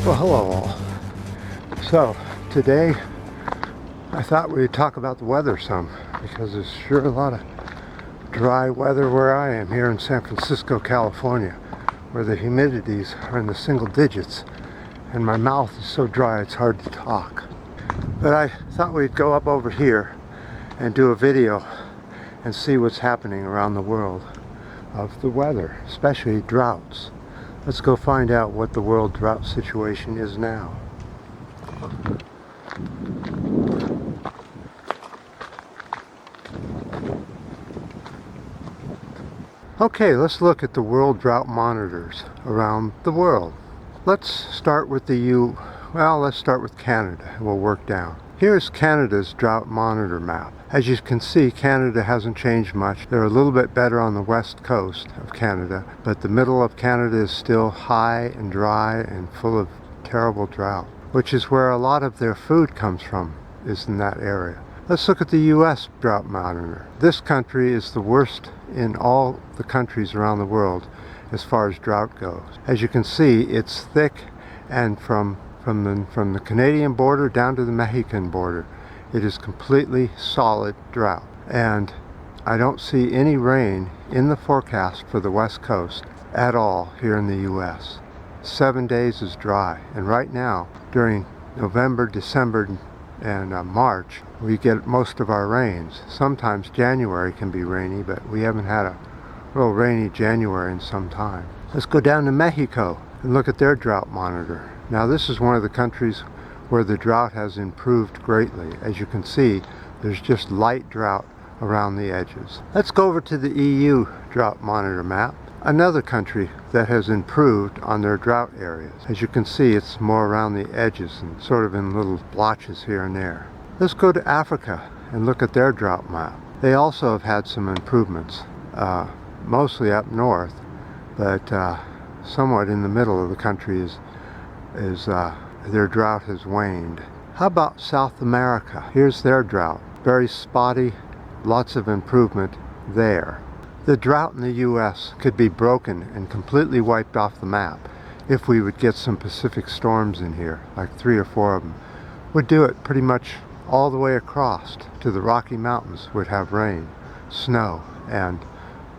Well, hello all. So, today I thought we'd talk about the weather some, because there's sure a lot of dry weather where I am here in San Francisco, California, where the humidities are in the single digits and my mouth is so dry it's hard to talk. But I thought we'd go up over here and do a video and see what's happening around the world of the weather, especially droughts. Let's go find out what the world drought situation is now. Okay, let's look at the world drought monitors around the world. Let's start with let's start with Canada. We'll work down. Here's Canada's drought monitor map. As you can see, Canada hasn't changed much. They're a little bit better on the west coast of Canada, but the middle of Canada is still high and dry and full of terrible drought, which is where a lot of their food comes from, is in that area. Let's look at the U.S. drought monitor. This country is the worst in all the countries around the world as far as drought goes. As you can see, it's thick, and from the Canadian border down to the Mexican border, it is completely solid drought. And I don't see any rain in the forecast for the West Coast at all here in the U.S. 7 days is dry, and right now during November, December, and March we get most of our rains. Sometimes January can be rainy, but we haven't had a real rainy January in some time. Let's go down to Mexico and look at their drought monitor. Now this is one of the countries where the drought has improved greatly. As you can see, there's just light drought around the edges. Let's go over to the EU drought monitor map. Another country that has improved on their drought areas. As you can see, it's more around the edges and sort of in little blotches here and there. Let's go to Africa and look at their drought map. They also have had some improvements, mostly up north, but somewhat in the middle of the country their drought has waned. How about South America? Here's their drought. Very spotty, lots of improvement there. The drought in the U.S. could be broken and completely wiped off the map if we would get some Pacific storms in here, like 3 or 4 of them. Would do it pretty much all the way across to the Rocky Mountains. Would have rain, snow, and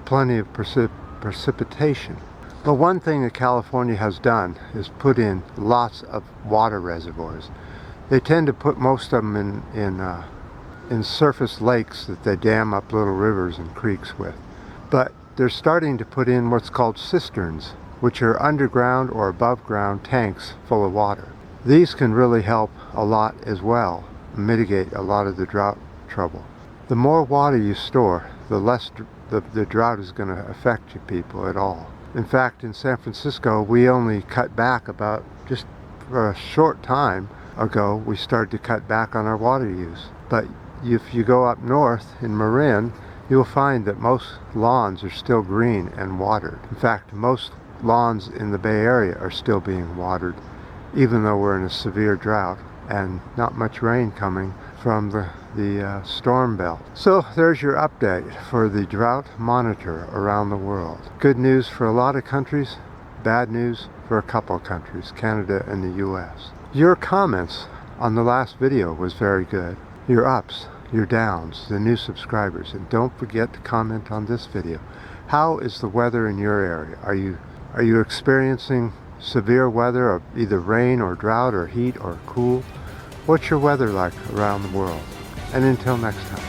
plenty of precipitation. But one thing that California has done is put in lots of water reservoirs. They tend to put most of them in surface lakes that they dam up little rivers and creeks with. But they're starting to put in what's called cisterns, which are underground or above ground tanks full of water. These can really help a lot as well, mitigate a lot of the drought trouble. The more water you store, the less the drought is going to affect you people at all. In fact, in San Francisco, we only cut back about, just for a short time ago, we started to cut back on our water use. But if you go up north in Marin, you'll find that most lawns are still green and watered. In fact, most lawns in the Bay Area are still being watered, even though we're in a severe drought and not much rain coming from the storm belt. So there's your update for the drought monitor around the world. Good news for a lot of countries, bad news for a couple of countries, Canada and the US. Your comments on the last video was very good. Your ups, your downs, the new subscribers, and don't forget to comment on this video. How is the weather in your area? Are you experiencing severe weather of either rain or drought or heat or cool? What's your weather like around the world? And until next time.